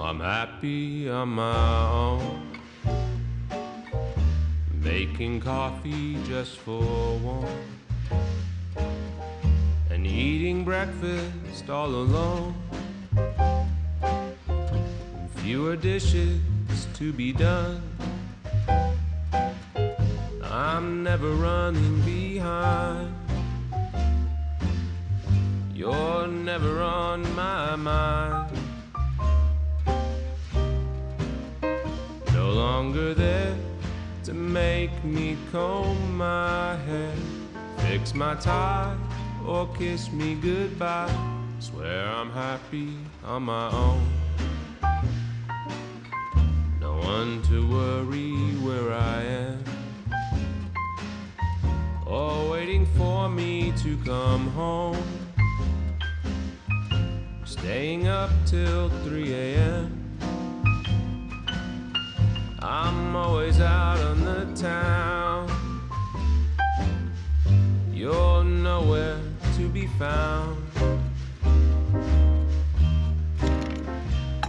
I'm happy on my own, making coffee just for one, and eating breakfast all alone. Fewer dishes to be done. I'm never running behind. You're never on my mind. No longer there to make me comb my hair, fix my tie, or kiss me goodbye. Swear I'm happy on my own. No one to worry where I am, or waiting for me to come home. Staying up till 3 a.m. I'm always out on the town. You're nowhere to be found.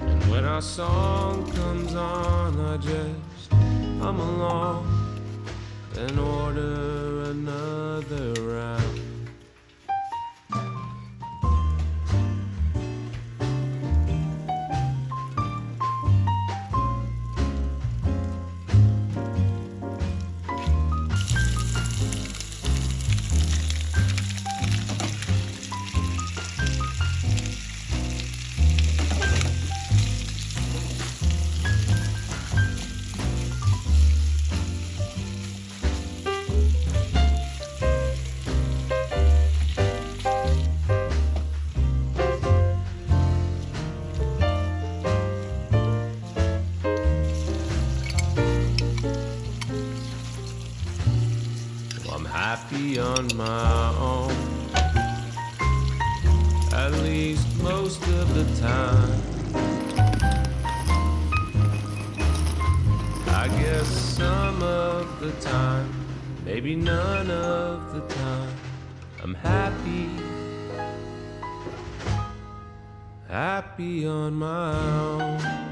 And when our song comes on, I just hum along and order another round. I'm happy on my own. At least most of the time. I guess some of the time, maybe none of the time, I'm happy, happy on my own.